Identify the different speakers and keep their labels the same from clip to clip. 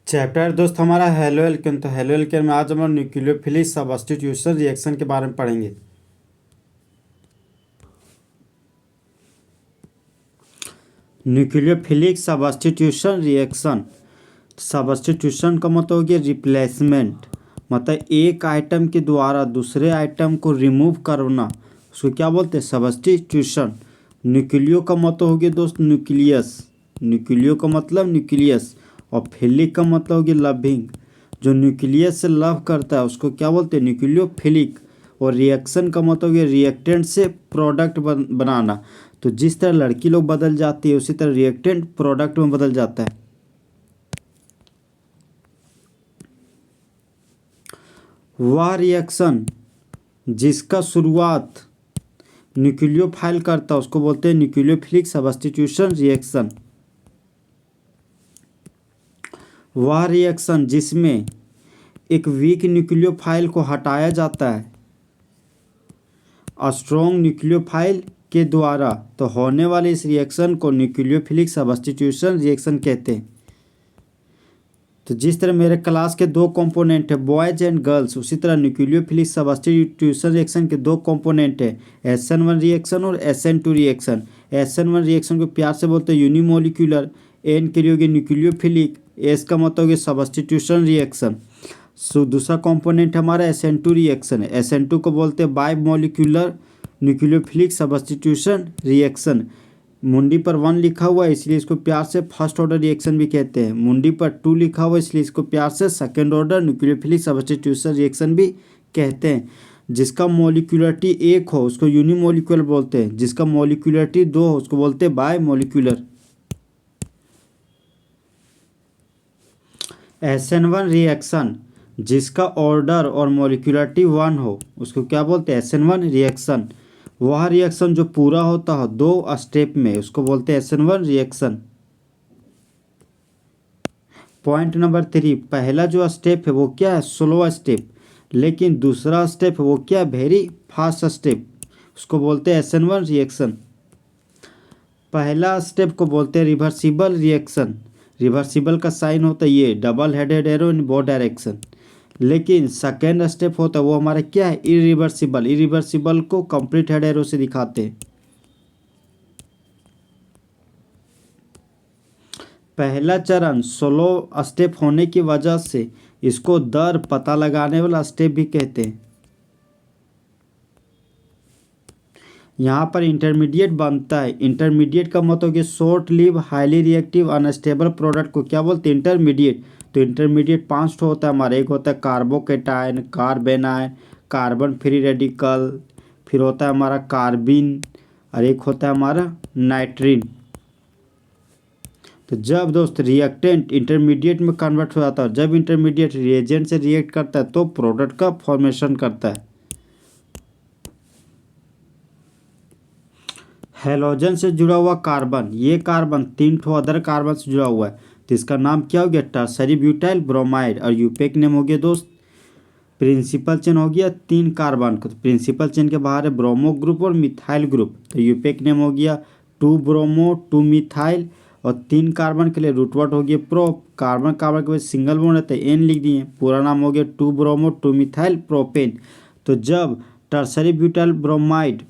Speaker 1: Chapter दोस्त हमारा halo alkane. तो हेलो एल्केन में आज हम न्यूक्लियोफिलिक सब्स्टिट्यूशन रिएक्शन के बारे में पढ़ेंगे। न्यूक्लियोफिलिक सब्स्टिट्यूशन रिएक्शन, सब्स्टिट्यूशन का मतलब हो गया रिप्लेसमेंट, मतलब एक आइटम के द्वारा दूसरे आइटम को रिमूव करना, उसको क्या बोलते हैं? सब्स्टिट्यूशन। न्यूक्लियो का मतलब हो गया दोस्त न्यूक्लियस, न्यूक्लियो का मतलब न्यूक्लियस, और फिलिक का मतलब हो गया लविंग। जो न्यूक्लियस से लव करता है उसको क्या बोलते हैं? न्यूक्लियोफिलिक। और रिएक्शन का मतलब हो गया रिएक्टेंट से प्रोडक्ट बनाना। तो जिस तरह लड़की लोग बदल जाती है उसी तरह रिएक्टेंट प्रोडक्ट में बदल जाता है। वह रिएक्शन जिसका शुरुआत न्यूक्लियोफाइल करता है उसको बोलते हैं न्यूक्लियोफिलिक सब्स्टिट्यूशन रिएक्शन। वह रिएक्शन जिसमें एक वीक न्यूक्लियोफाइल को हटाया जाता है स्ट्रॉन्ग न्यूक्लियोफाइल के द्वारा, तो होने वाले इस रिएक्शन को न्यूक्लियोफिलिक सब्स्टिट्यूशन रिएक्शन कहते हैं। तो जिस तरह मेरे क्लास के दो कंपोनेंट है बॉयज एंड गर्ल्स, उसी तरह न्यूक्लियोफिलिक सब्स्टिट्यूशन रिएक्शन के दो कंपोनेंट है SN1 रिएक्शन और SN2 रिएक्शन। SN1 रिएक्शन को प्यार से बोलते हैं यूनिमोलिकुलर, N के लिए होगी न्यूक्लियोफिलिक, S का मतलब होगी सब्स्टिट्यूशन रिएक्शन। दूसरा कंपोनेंट हमारा SN2 रिएक्शन है, SN2 को बोलते हैं by molecular nucleophilic substitution reaction. मुंडी पर 1 लिखा हुआ है इसलिए इसको प्यार से फर्स्ट ऑर्डर रिएक्शन भी कहते हैं, मुंडी पर 2 लिखा हुआ है इसलिए इसको प्यार से second order nucleophilic substitution reaction भी कहते हैं। जिसका मॉलिक्यूलरिटी 1 हो उसको यूनिमोलिकुलर बोलते हैं, जिसका मॉलिक्यूलरिटी 2 हो उसको बोलते हैं बाय मॉलिक्यूलर। SN1 रिएक्शन जिसका ऑर्डर और मॉलिक्यूलरिटी 1 हो उसको क्या बोलते हैं? SN1 reaction. वह रिएक्शन जो पूरा होता है 2 स्टेप में उसको बोलते हैं SN1 रिएक्शन। पॉइंट नंबर 3, पहला जो स्टेप है वो क्या है? स्लो स्टेप, लेकिन दूसरा स्टेप है वो क्या है? वेरी फास्ट स्टेप, उसको बोलते हैं SN1 रिएक्शन। पहला स्टेप को बोलते हैं रिवर्सिबल रिएक्शन, रिवर्सिबल का साइन होता है ये double headed arrow in both direction. लेकिन सेकेंड स्टेप होता है वो हमारा क्या है? इरिवर्सिबल, इरिवर्सिबल को कंप्लीट हेड एरो से दिखाते हैं। पहला चरण स्लो स्टेप होने की वजह से इसको दर पता लगाने वाला स्टेप भी कहते हैं। यहाँ पर इंटरमीडिएट बनता है, इंटरमीडिएट का मतलब कि short live highly reactive unstable product को क्या बोलते हैं? इंटरमीडिएट। तो इंटरमीडिएट 5 होता है हमारा, एक होता है कार्बोकेटाइन, कार्बेनाइन, कार्बन फ्री रेडिकल, फिर होता है हमारा कार्बिन, और एक होता है हमारा नाइट्रिन। तो जब दोस्त रिएक्टेंट इंटरमीडिएट में कन्वर्ट हो जाता है, जब इंटरमीडिएट रिएजेंट से रिएक्ट करता है तो प्रोडक्ट का फॉर्मेशन करता है। हेलोजन से जुड़ा हुआ कार्बन, ये कार्बन 3 ठो अदर कार्बन से जुड़ा हुआ है, तो इसका नाम क्या हो गया? Tertiary butyl bromide. और यूपेक नेम हो गया दोस्त, प्रिंसिपल चेन हो गया 3 कार्बन का, तो प्रिंसिपल चेन के बाहर है ब्रोमो ग्रुप और मिथाइल ग्रुप, तो यूपेक नेम हो गया 2 ब्रोमो 2 मिथाइल। और 3 कार्बन के लिए रूट वर्ड हो गया प्रोप, कार्बन कार्बन के बाद सिंगल बॉन्ड रहता है N लिख दिए, पूरा नाम हो गया 2 ब्रोमो 2 मिथाइल प्रोपेन। तो जब टर्सरी ब्यूटाइल ब्रोमाइड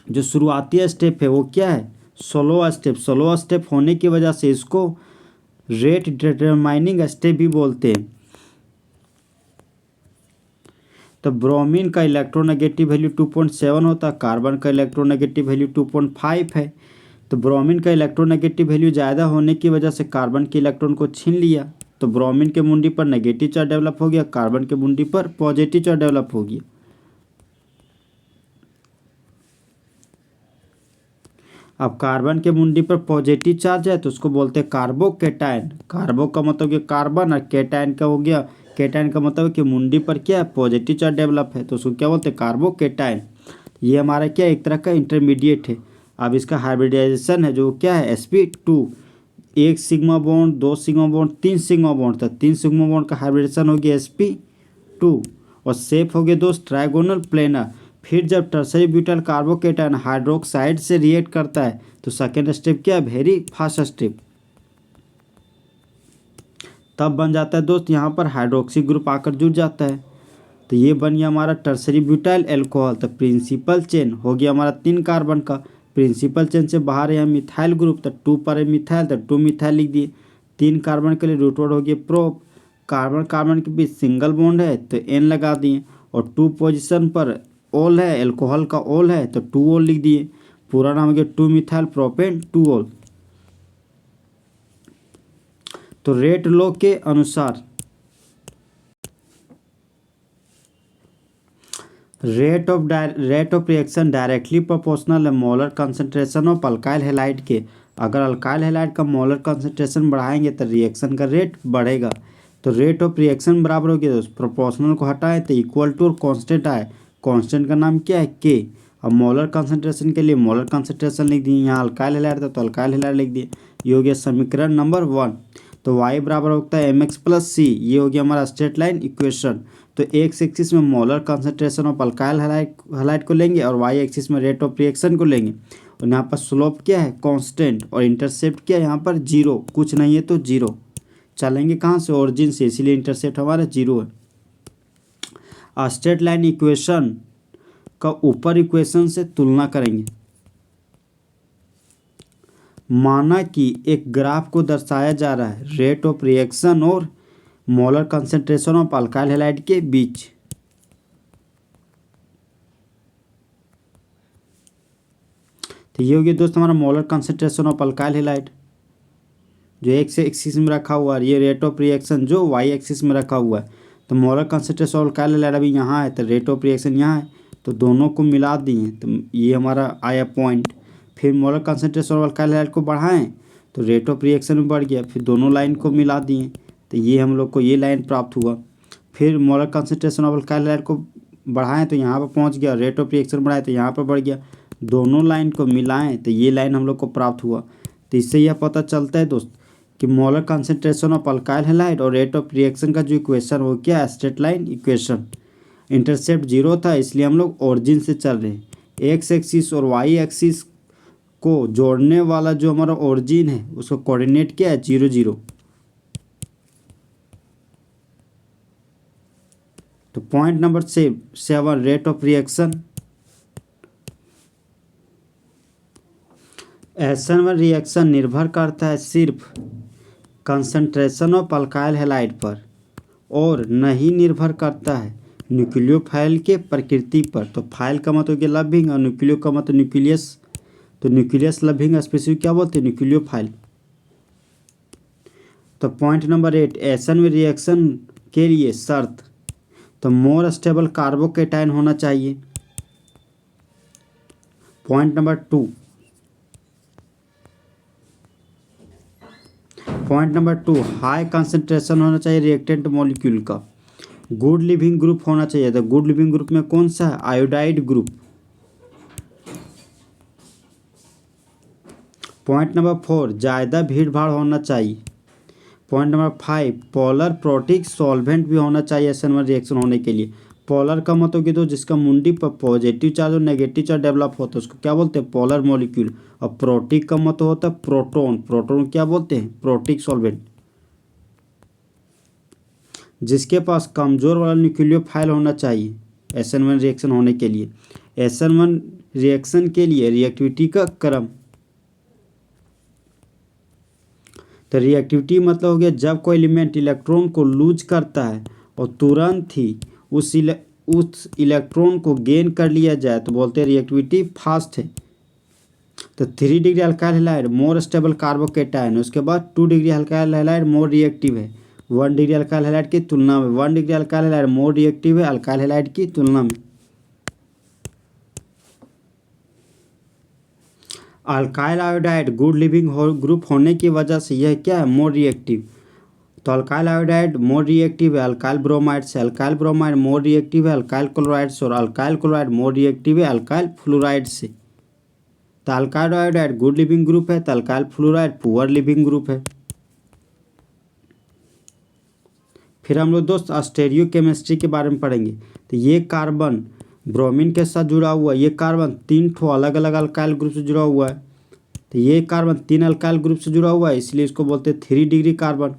Speaker 1: जो शुरुआती स्टेप है वो क्या है? स्लो स्टेप, स्लो स्टेप होने की वजह से इसको रेट डिटरमाइनिंग स्टेप भी बोलते हैं। तो ब्रोमीन का इलेक्ट्रोनेगेटिव वैल्यू 2.7 होता है, कार्बन का इलेक्ट्रोनेगेटिव वैल्यू 2.5 है। तो ब्रोमीन का इलेक्ट्रोनेगेटिव वैल्यू ज़्यादा होने की वजह से कार्बन के इलेक्ट्रॉन को छीन लिया, तो ब्रोमीन के मुंडी पर नेगेटिव चार्ज डेवलप हो गया, कार्बन के मुंडी पर पॉजिटिव चार्ज डेवलप हो गया। अब कार्बन के मुंडी पर पॉजिटिव चार्ज है तो उसको बोलते हैं कार्बोकेटाइन। कार्बो का मतलब कि कार्बन, और केटाइन का हो गया, केटाइन का मतलब कि मुंडी पर क्या है? पॉजिटिव चार्ज डेवलप है, तो उसको क्या बोलते हैं? कार्बोकेटाइन। ये हमारा क्या एक तरह का इंटरमीडिएट है। अब इसका हाइब्रिडाइजेशन है जो क्या है? sp2, 1 sigma bond 2 sigma bond 3 sigma bond था, 3 सिग्मा बॉन्ड का हाइब्रिडेशन हो गया sp2, और शेप हो गया दोस्त ट्राइगोनल प्लेनर। फिर जब टर्सरी ब्यूटाइल कार्बोकेटाइन हाइड्रोक्साइड से रिएक्ट करता है तो सेकेंड स्टेप क्या है? Very fast step. तब बन जाता है दोस्त यहाँ पर हाइड्रोक्सी ग्रुप आकर जुड़ जाता है। तो ये बन गया हमारा टर्सरी ब्यूटाइल अल्कोहल। तो प्रिंसिपल चेन हो गया हमारा 3 कार्बन का। प्रिंसिपल चेन से बाहर है मिथाइल ग्रुप, तो 2 पर है मिथाइल, तो 2 मिथाइल लिख दिए। 3 कार्बन के लिए रूट वर्ड हो गया प्रोप। कार्बन कार्बन के बीच सिंगल बॉन्ड है तो एन लगा दिए, और 2 पोजिशन पर ओल है, अल्कोहल का ओल है तो 2 ओल लिख दिए। पूरा नाम हो गया 2 मिथाइल प्रोपेन 2 ओल। तो रेट लॉ के अनुसार rate of reaction directly proportional है molar concentration of alkyl halide के। अगर अल्काइल हैलाइड का मोलर कंसंट्रेशन बढ़ाएंगे तो रिएक्शन का रेट बढ़ेगा। तो रेट ऑफ रिएक्शन बराबर हो गया दोस्त, प्रोपोर्शनल को हटाएं तो इक्वल टू और कांस्टेंट आए। कांस्टेंट का नाम क्या है के। अब मोलर कंसंट्रेशन के लिए मोलर कंसंट्रेशन लिख दिए, यहाँ अल्काइल हैलाइड था तो अल्काइल हैलाइड लिख दिए। ये हो गया समीकरण नंबर 1। तो y बराबर होता है mx प्लस सी, ये हो गया हमारा स्ट्रेट लाइन इक्वेशन। तो एक्स एक्सिस में molar concentration of alkyl halide को लेंगे और वाई एक्सिस में रेट ऑफ रिएक्शन को लेंगे। और यहाँ पर स्लोप क्या है कांस्टेंट, और इंटरसेप्ट क्या है यहाँ पर 0, कुछ नहीं है तो 0। चलेंगे कहाँ से, ओरिजिन से, इसीलिए इंटरसेप्ट हमारा 0 है। स्ट्रेट लाइन इक्वेशन का ऊपर इक्वेशन से तुलना करेंगे। माना कि एक ग्राफ को दर्शाया जा रहा है रेट ऑफ रिएक्शन और molar concentration of alkyl halide के बीच। तो ये हो गया दोस्त हमारा molar concentration of alkyl halide जो एक्स एक्सिस में रखा हुआ है, ये रेट ऑफ रिएक्शन जो वाई एक्सिस में रखा हुआ है। तो molar concentration of alkyl halide अभी यहाँ है तो रेट ऑफ रिएक्शन यहाँ है, तो दोनों को मिला दिए तो ये हमारा आया पॉइंट। फिर molar concentration of alkyl halide को बढ़ाएं तो रेट ऑफ रिएक्शन भी बढ़ गया, फिर दोनों लाइन को मिला दिए तो ये हम लोग को ये लाइन प्राप्त हुआ। फिर molar concentration of alkyl halide को बढ़ाएं तो यहाँ पर पहुँच गया, रेट ऑफ रिएक्शन बढ़ाएं तो यहाँ पर बढ़ गया, दोनों लाइन को मिलाएं तो ये लाइन हम लोग को प्राप्त हुआ। तो इससे यह पता चलता है दोस्त कि molar concentration of alkyl halide और रेट ऑफ रिएक्शन का जो इक्वेशन वो क्या है, स्ट्रेट लाइन इक्वेशन। इंटरसेप्ट 0 था इसलिए हम लोग ओरिजिन से चल रहे हैं। एक्स एक्सिस और वाई एक्सिस को जोड़ने वाला जो हमारा ओरिजिन है उसका कोऑर्डिनेट क्या है, 0 0। तो point number 7 rate of reaction. SN1 reaction निर्भर करता है सिर्फ कंसंट्रेशन ऑफ अल्काइल हैलाइड पर और नहीं निर्भर करता है न्यूक्लियोफाइल के प्रकृति पर। तो फाइल का मतलब हो गया लविंग और न्यूक्लियो का मतलब न्यूक्लियस। तो न्यूक्लियस लविंग स्पेसिफिक क्या बोलते हैं, न्यूक्लियोफाइल। तो पॉइंट नंबर 8 SN1 रिएक्शन के लिए शर्त। तो मोर स्टेबल कार्बोकेटाइन होना चाहिए। पॉइंट नंबर 2 हाई कंसंट्रेशन होना चाहिए रिएक्टेंट मॉलिक्यूल का। गुड लिविंग ग्रुप होना चाहिए। तो गुड लिविंग ग्रुप में कौन सा है, आयोडाइड ग्रुप। पॉइंट नंबर 4 ज़्यादा भीड़ भाड़ होना चाहिए। Point number 5 polar protic solvent भी होना चाहिए SN1 रिएक्शन होने के लिए। पोलर का मतलब कि तो जिसका मुंडी पर पॉजिटिव चार्ज और नेगेटिव चार्ज डेवलप होता है उसको क्या बोलते हैं, पोलर मॉलिक्यूल। और प्रोटिक का मतलब होता है प्रोटोन। प्रोटोन क्या बोलते हैं, प्रोटिक सॉल्वेंट। जिसके पास कमज़ोर वाला न्यूक्लियोफाइल होना चाहिए SN1 रिएक्शन होने के लिए। SN1 रिएक्शन के लिए रिएक्टिविटी का क्रम। तो रिएक्टिविटी मतलब हो गया जब कोई एलिमेंट इलेक्ट्रॉन को लूज करता है और तुरंत ही उस इलेक्ट्रॉन को गेन कर लिया जाए तो बोलते हैं रिएक्टिविटी फास्ट है। तो 3 degree alkyl halide more stable carbocation, उसके बाद 2 degree alkyl halide more reactive है 1 डिग्री अल्काइल हैलाइड की तुलना में। 1 degree alkyl halide more reactive है अल्काइल हैलाइड की तुलना में। Alkyl iodide good leaving group होने की वजह से यह क्या है, मोर रिएक्टिव। तो अल्काइल आयोडाइड मोर रिएक्टिव है अल्काइल ब्रोमाइड से। अल्काइल ब्रोमाइड मोर रिएक्टिव है अल्काइल क्लोराइड से, और अल्काइल क्लोराइड मोर रिएक्टिव है अल्काइल फ्लोराइड से। तो alkyl iodide good leaving group है तो alkyl fluoride poor leaving group है। फिर हम लोग दोस्त स्टेरियो केमिस्ट्री के बारे में पढ़ेंगे। तो ये कार्बन ब्रोमीन के साथ जुड़ा हुआ है, ये कार्बन 3 ठो अलग अलग अल्काइल ग्रुप से जुड़ा हुआ है। तो ये कार्बन 3 अल्काइल ग्रुप से जुड़ा हुआ है इसलिए इसको बोलते हैं 3 डिग्री कार्बन।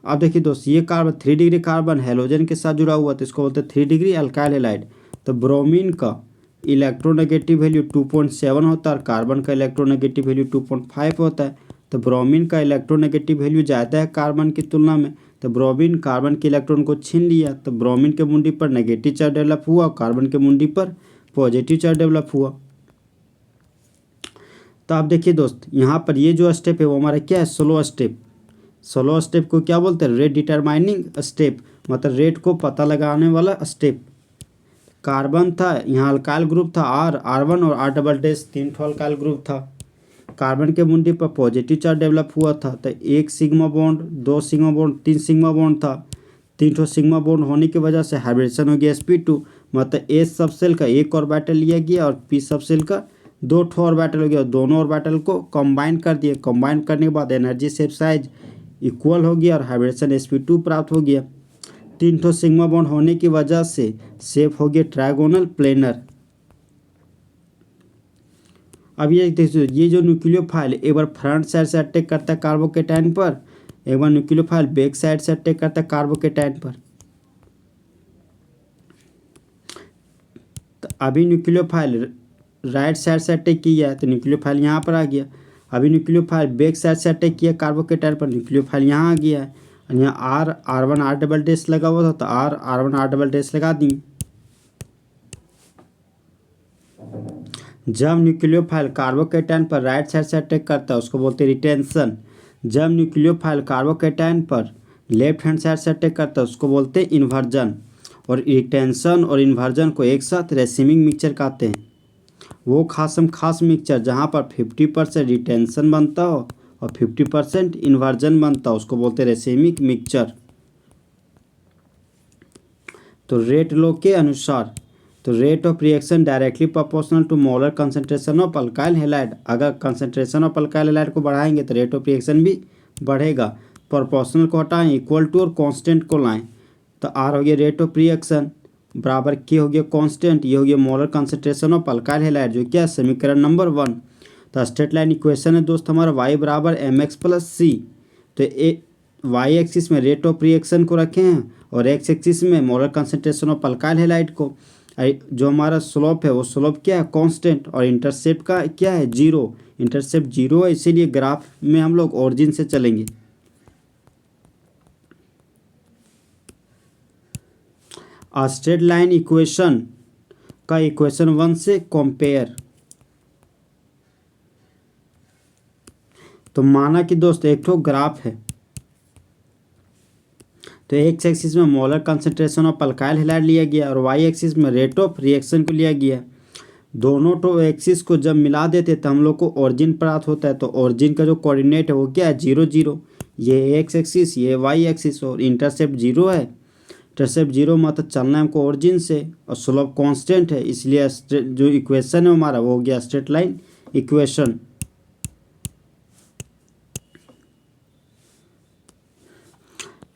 Speaker 1: अब देखिए दोस्त, ये कार्बन 3 डिग्री कार्बन हैलोजन के साथ जुड़ा हुआ, तो इसको बोलते हैं 3 डिग्री अल्काइल हैलाइड। तो ब्रोमीन का इलेक्ट्रोनेगेटिव वैल्यू 2.7 होता है और कार्बन का इलेक्ट्रोनेगेटिव वैल्यू 2.5 होता है। तो ब्रोमीन का इलेक्ट्रोनेगेटिव वैल्यू ज़्यादा है कार्बन की तुलना में, तो ब्रोमीन कार्बन के इलेक्ट्रॉन को छीन लिया, तो ब्रोमीन के मुंडी पर नेगेटिव चार्ज डेवलप हुआ, कार्बन के मुंडी पर पॉजिटिव चार्ज डेवलप हुआ। तो आप देखिए दोस्त, यहाँ पर ये जो स्टेप है वो हमारा क्या है, स्लो स्टेप। स्लो स्टेप को क्या बोलते हैं, रेट डिटरमाइनिंग स्टेप, मतलब रेट को पता लगाने वाला स्टेप। कार्बन था, यहाँ अल्काइल ग्रुप था R1 और R डबल डैश, 3 ठो अल्काइल ग्रुप था। कार्बन के मुंडी पर पॉजिटिव चार्ज डेवलप हुआ था, तो 1 sigma bond, 2 sigma bond, 3 sigma bond था। 3 ठो सिग्मा बॉन्ड होने की वजह से हाइब्रिडेशन हो गया sp2, मतलब A सब सेल का 1 ऑर्बिटल लिया गया और P सब सेल का 2 ठो ऑर्बिटल हो गया। दोनों ऑर्बिटल को कंबाइन कर दिए, कंबाइन करने के बाद एनर्जी शेप साइज इक्वल हो गया और हाइब्रिडेशन sp2 प्राप्त हो गया। 3 ठो सिग्मा बॉन्ड होने की वजह से शेप हो गया ट्रायगोनल प्लेनर। अब ये देखिए, ये जो न्यूक्लियोफाइल एक बार फ्रंट साइड से अटैक करता है कार्बोकेटाइन पर, एक बार न्यूक्लियोफाइल बैक साइड से अटैक करता है कार्बोकेटाइन पर। तो अभी न्यूक्लियोफाइल राइट साइड से अटैक किया है, तो न्यूक्लियोफाइल यहाँ पर आ गया। अभी न्यूक्लियोफाइल बैक साइड से अटैक किया कार्बोकेटाइन पर, न्यूक्लियोफाइल यहाँ आ गया है। और यहाँ R1 R डबल डैश लगा हुआ था, तो R1 R डबल डैश लगा दी। जब न्यूक्लियोफाइल कार्बोकेटाइन पर राइट साइड से अटैक करता है उसको बोलते हैं रिटेंशन। जब न्यूक्लियोफाइल कार्बोकेटाइन पर लेफ्ट हैंड साइड से अटैक करता है उसको बोलते हैं इन्वर्जन। और रिटेंशन और इन्वर्जन को एक साथ रेसिमिंग मिक्सचर कहते हैं। वो खास मिक्सचर जहाँ पर 50% रिटेंशन बनता हो और 50% इन्वर्जन बनता हो उसको बोलते हैं रेसिमिक मिक्सचर। तो रेट लॉ के अनुसार, तो rate of reaction directly proportional to molar concentration of alkyl halide. अगर कंसंट्रेशन ऑफ अल्काइल हैलाइड को बढ़ाएंगे तो रेट ऑफ रिएक्शन भी बढ़ेगा। प्रोपोर्शनल को हटाएं, इक्वल टू और कांस्टेंट को लाएं, तो आर हो गया रेट ऑफ रिएक्शन बराबर के हो गया कांस्टेंट, ये हो गया molar concentration of alkyl halide, जो क्या है समीकरण नंबर 1। तो स्ट्रेट लाइन इक्वेशन है दोस्त हमारा y बराबर mx प्लस सी। तो वाई एक्सिस में रेट ऑफ रिएक्शन को रखे हैं और एक्स एक्सिस में molar concentration of alkyl halide को। जो हमारा स्लोप है वो स्लोप क्या है कांस्टेंट, और इंटरसेप्ट का क्या है 0, इंटरसेप्ट 0 है, इसीलिए ग्राफ में हम लोग ओरिजिन से चलेंगे। स्ट्रेट लाइन इक्वेशन का इक्वेशन 1 से कंपेयर। तो माना कि दोस्त एक ठो ग्राफ है, तो एक्स एक्सिस में molar concentration of alkyl halide लिया गया और वाई एक्सिस में रेट ऑफ रिएक्शन को लिया गया। दोनों टो एक्सिस को जब मिला देते तो हम लोग को ओरिजिन प्राप्त होता है। तो ओरिजिन का जो कोऑर्डिनेट है वो क्या है 0 0, ये एक्स एक्सिस ये वाई एक्सिस, और इंटरसेप्ट 0 है। इंटरसेप्ट 0 मतलब चलना है हमको ओरिजिन से, और स्लोप कांस्टेंट है, इसलिए जो इक्वेशन है हमारा वो हो गया straight line equation.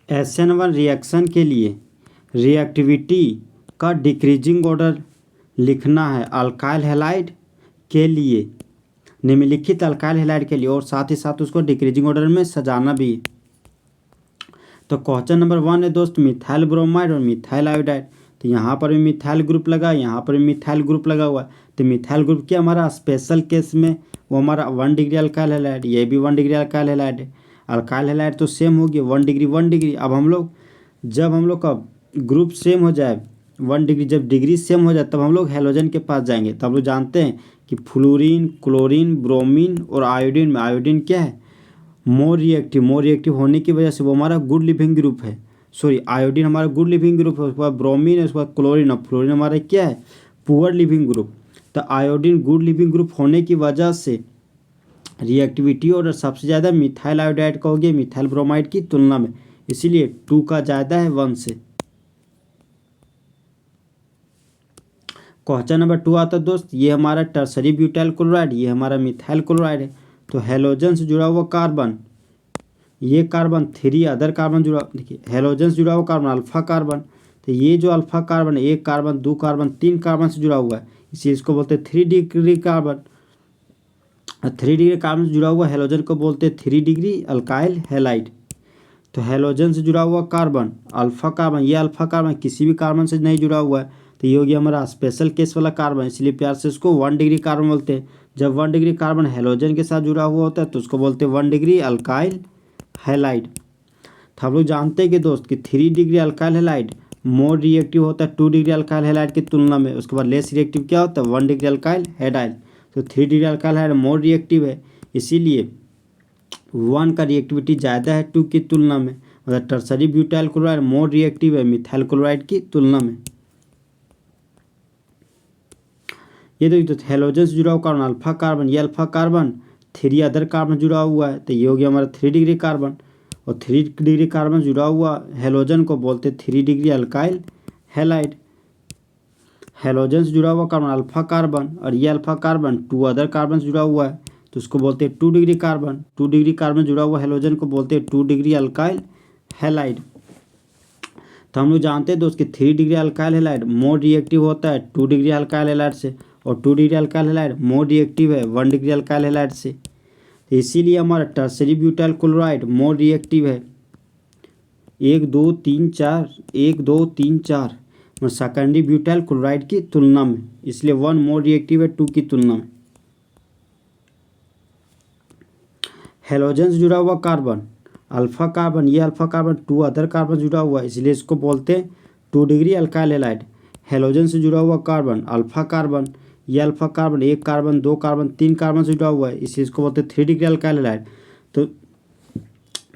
Speaker 1: SN1 reaction के लिए रिएक्टिविटी का डिक्रीजिंग ऑर्डर लिखना है अल्काइल हैलाइड के लिए, निम्नलिखित अल्काइल हैलाइड के लिए, और साथ ही साथ उसको डिक्रीजिंग ऑर्डर में सजाना भी। तो क्वेश्चन नंबर 1 है दोस्त मिथाइल ब्रोमाइड और मिथाइल आयोडाइड। तो यहाँ पर भी मिथाइल ग्रुप लगा, यहाँ पर भी मिथाइल ग्रुप लगा हुआ है। तो मिथाइल ग्रुप क्या हमारा स्पेशल केस में वो हमारा 1 डिग्री अल्काइल हैलाइड, ये भी 1 डिग्री अल्काइल हैलाइड है। अल्काइल हैलाइड तो सेम हो गया 1 डिग्री 1 डिग्री। अब हम लोग जब हम लोग का ग्रुप सेम हो जाए 1 डिग्री, जब डिग्री सेम हो जाए तब हम लोग हैलोजन के पास जाएंगे। तब हम लोग जानते हैं कि फ्लोरीन, क्लोरीन, ब्रोमीन और आयोडीन में आयोडीन क्या है मोर रिएक्टिव होने की वजह से वो हमारा गुड लिविंग ग्रुप है। सॉरी, आयोडीन हमारा गुड लिविंग ग्रुप है, उसके बाद ब्रोमीन है, उसके बाद क्लोरीन, और फ्लोरीन हमारा क्या है पुअर लिविंग ग्रुप। तो आयोडीन गुड लिविंग ग्रुप होने की वजह से रिएक्टिविटी ऑर्डर सबसे ज़्यादा मिथाइल आयोडाइड का हो गया मिथाइल ब्रोमाइड की तुलना में, इसीलिए 2 का ज़्यादा है 1 से। क्वेश्चन नंबर 2 आता है दोस्त, ये हमारा टर्सरी ब्यूटाइल क्लोराइड, ये हमारा मिथाइल क्लोराइड है। तो हेलोजन से जुड़ा हुआ कार्बन, ये कार्बन 3 अदर कार्बन जुड़ा, देखिए हेलोजन से जुड़ा हुआ कार्बन अल्फा कार्बन। तो ये जो अल्फा कार्बन है 1 कार्बन 2 कार्बन 3 कार्बन से जुड़ा हुआ है, इसीलिए इसको बोलते हैं 3 डिग्री कार्बन। 3 डिग्री कार्बन से जुड़ा हुआ हेलोजन को बोलते हैं 3 डिग्री अल्काइल हैलाइड। तो हेलोजन से जुड़ा हुआ कार्बन, अल्फा कार्बन, ये अल्फा कार्बन किसी भी कार्बन से नहीं जुड़ा हुआ है, तो ये हो गया हमारा स्पेशल केस वाला कार्बन, इसलिए प्यार से इसको 1 डिग्री कार्बन बोलते हैं। जब 1 डिग्री कार्बन हेलोजन के साथ जुड़ा हुआ होता है तो उसको बोलते हैं 1 डिग्री अल्काइल हैलाइड। तो हम लोग जानते हैं कि दोस्त कि 3 degree alkyl halide more reactive होता है 2 डिग्री अल्काइल हैलाइड की तुलना में। उसके बाद लेस रिएक्टिव क्या होता है 1 डिग्री अल्काइल हैलाइड। तो 3 degree alkyl halide more reactive है, इसीलिए 1 का रिएक्टिविटी ज़्यादा है 2 की तुलना में। मतलब tertiary butyl chloride more reactive है मिथाइल क्लोराइड की तुलना में। ये देखिए तो हेलोजन से जुड़ा हुआ कार्बन अल्फा कार्बन, ये अल्फा कार्बन 3 अदर कार्बन जुड़ा हुआ है, तो ये हो गया हमारा 3 डिग्री कार्बन। और 3 डिग्री कार्बन जुड़ा हुआ हेलोजन को बोलते 3 डिग्री अल्काइल हैलाइड। हेलोजन से जुड़ा हुआ कार्बन अल्फा कार्बन, और ये अल्फा कार्बन 2 अदर कार्बन से जुड़ा हुआ है, तो उसको बोलते हैं 2 डिग्री कार्बन। 2 डिग्री कार्बन जुड़ा हुआ हेलोजन को बोलते हैं 2 डिग्री अल्काइल हैलाइड। तो हम लोग जानते हैं दोस्त कि 3 degree alkyl halide more reactive होता है 2 डिग्री अल्काइल हैलाइड से, और 2 degree alkyl halide more reactive है 1 डिग्री अल्काइल हैलाइड से। तो इसीलिए हमारा tertiary butyl chloride more reactive है 1 2 3 4 1 2 3 4 और सेकेंडरी ब्यूटाइल क्लोराइड की तुलना में, इसलिए 1 मोर रिएक्टिव है 2 की तुलना में। हेलोजन से जुड़ा हुआ कार्बन अल्फा कार्बन, ये अल्फा कार्बन 2 अदर कार्बन जुड़ा हुआ है, इसलिए इसको बोलते हैं 2 डिग्री अल्काइल हैलाइड। हेलोजन से जुड़ा हुआ कार्बन अल्फा कार्बन, ये alpha carbon 1 carbon 2 carbon 3 carbon से जुड़ा हुआ है, इसलिए इसको बोलते हैं 3 डिग्री अल्काइल हैलाइड। तो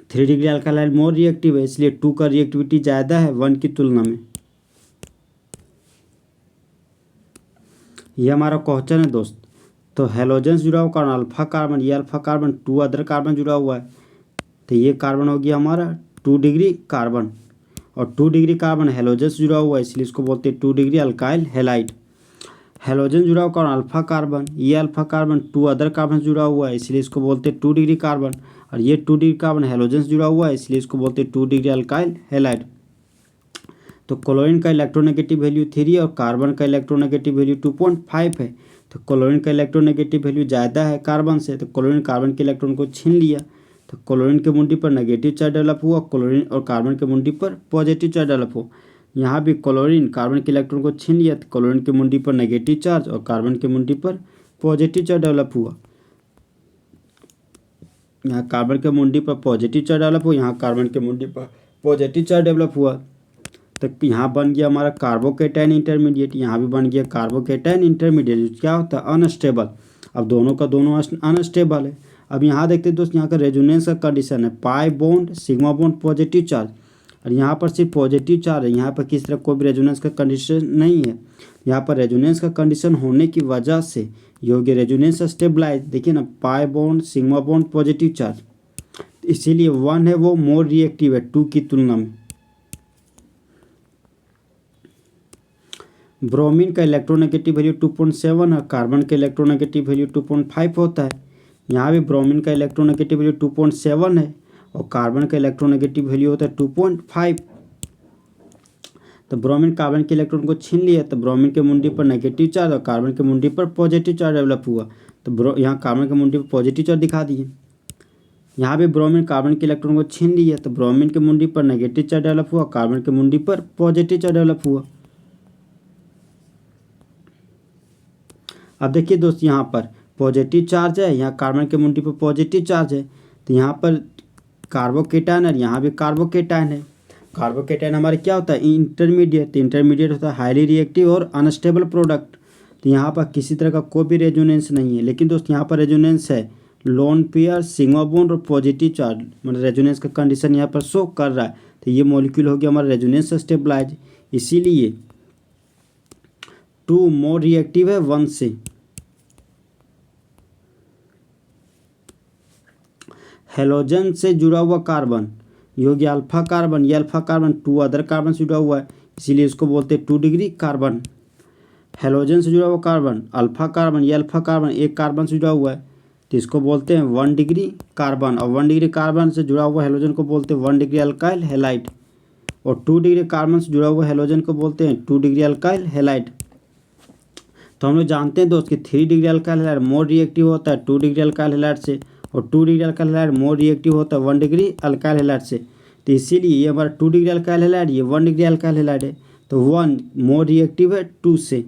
Speaker 1: 3 degree alkyl halide more reactive है, इसलिए 2 का रिएक्टिविटी ज़्यादा है 1 की तुलना में। ये हमारा क्वेश्चन है दोस्त। तो हेलोजन से जुड़ा हुआ कार्बन अल्फा कार्बन, ये अल्फा कार्बन 2 अदर कार्बन जुड़ा हुआ है, तो ये कार्बन हो गया हमारा 2 डिग्री कार्बन, और 2 डिग्री कार्बन हेलोजन से जुड़ा हुआ है, इसलिए इसको बोलते हैं 2 डिग्री अल्काइल हैलाइड। हेलोजन जुड़ा हुआ कार्बन अल्फा कार्बन, ये अल्फा कार्बन 2 अदर कार्बन से जुड़ा हुआ है, इसलिए इसको बोलते हैं 2 डिग्री कार्बन, और ये 2 डिग्री कार्बन हेलोजन से जुड़ा हुआ है, इसलिए इसको बोलते हैं 2 डिग्री अल्काइल हैलाइड। तो क्लोरीन का इलेक्ट्रोनेगेटिव वैल्यू 3 और कार्बन का इलेक्ट्रोनेगेटिव वैल्यू 2.5 है। तो क्लोरीन का इलेक्ट्रोनेगेटिव वैल्यू ज़्यादा है कार्बन से, तो क्लोरीन कार्बन के इलेक्ट्रॉन को छीन लिया, तो क्लोरीन के मुंडी पर नेगेटिव चार्ज डेवलप हुआ, क्लोरीन और कार्बन के मुंडी पर पॉजिटिव चार्ज डेवलप हुआ। यहाँ भी क्लोरीन कार्बन के इलेक्ट्रॉन को छीन लिया, तो क्लोरीन के मुंडी पर नेगेटिव चार्ज और कार्बन के मुंडी पर पॉजिटिव चार्ज डेवलप हुआ। यहाँ कार्बन के मुंडी पर पॉजिटिव चार्ज डेवलप हुआ, यहाँ कार्बन के मुंडी पर पॉजिटिव चार्ज डेवलप हुआ, तो यहाँ बन गया हमारा कार्बोकेटाइन इंटरमीडिएट, यहाँ भी बन गया कार्बोकेटाइन इंटरमीडिएट, जो क्या होता है अनस्टेबल। अब दोनों का दोनों अनस्टेबल है। अब यहाँ देखते हैं दोस्त, यहाँ का रेजोनेंस का कंडीशन है पाई bond sigma bond positive charge, और यहाँ पर सिर्फ पॉजिटिव चार्ज है, यहाँ पर किसी तरह कोई भी रेजोनेंस का कंडीशन नहीं है। यहाँ पर रेजोनेंस का कंडीशन होने की वजह से ये हो गया रेजोनेंस स्टेबलाइज। देखिए ना, pi bond sigma bond positive charge, इसीलिए 1 है वो मोर रिएक्टिव है 2 की तुलना में। ब्रोमीन का इलेक्ट्रोनेगेटिव वैल्यू 2.7 और कार्बन का इलेक्ट्रोनेगेटिव वैल्यू 2.5 होता है। यहाँ भी ब्रोमीन का इलेक्ट्रोनेगेटिव वैल्यू 2.7 है और कार्बन का इलेक्ट्रोनेगेटिव वैल्यू होता है 2.5। तो ब्रोमीन कार्बन के इलेक्ट्रॉन को छीन लिया, तो ब्रोमीन के मुंडी पर नेगेटिव चार्ज और कार्बन के मुंडी पर पॉजिटिव चार्ज डेवलप हुआ, तो यहाँ कार्बन के मुंडी पर पॉजिटिव चार्ज दिखा दिए। यहाँ भी ब्रोमीन कार्बन के इलेक्ट्रॉन को छीन लिया, तो ब्रोमीन के मुंडी पर नेगेटिव चार्ज डेवलप हुआ, कार्बन के मुंडी पर पॉजिटिव चार्ज डेवलप हुआ। अब देखिए दोस्त, यहाँ पर पॉजिटिव चार्ज है, यहाँ कार्बन के मुंडी पर पॉजिटिव चार्ज है, तो यहाँ पर कार्बोकेटाइन और यहाँ भी कार्बोकेटाइन है। कार्बोकेटाइन हमारे क्या होता है इंटरमीडिएट, तो इंटरमीडिएट होता है हाईली रिएक्टिव और अनस्टेबल प्रोडक्ट। तो यहाँ पर किसी तरह का कोई भी रेजोनेंस नहीं है, लेकिन दोस्त यहाँ पर रेजोनेंस है लोन पेयर सिग्मा बॉन्ड और पॉजिटिव चार्ज, मतलब रेजोनेंस का कंडीशन यहाँ पर शो कर रहा है। तो ये मॉलिक्यूल हो गया हमारा रेजोनेंस स्टेबलाइज, इसीलिए 2 मोर रिएक्टिव है 1 से। हेलोजन से जुड़ा हुआ कार्बन, ये हो गया अल्फा कार्बन, ये अल्फा कार्बन 2 अदर कार्बन से जुड़ा हुआ है, इसीलिए इसको बोलते हैं 2 डिग्री कार्बन। हेलोजन से जुड़ा हुआ कार्बन अल्फा कार्बन, ये अल्फा कार्बन 1 कार्बन से जुड़ा हुआ है, तो इसको बोलते हैं 1 डिग्री कार्बन, और 1 डिग्री कार्बन से जुड़ा हुआ हेलोजन को बोलते हैं 1 डिग्री अल्काइल हैलाइड, और 2 डिग्री कार्बन से जुड़ा हुआ हेलोजन को बोलते हैं 2 डिग्री अल्काइल हैलाइड। तो हम लोग जानते हैं दोस्त कि 3 degree alkyl halide more reactive होता है 2 डिग्री अल्काइल हैलाइड से, और 2 degree alkyl halide more reactive होता है 1 डिग्री अल्काइल हैलाइड से। तो इसीलिए ये हमारा 2 डिग्री अल्काइल हैलाइड, ये 1 डिग्री अल्काइल हैलाइड है। तो 1 मोर रिएक्टिव है 2 से,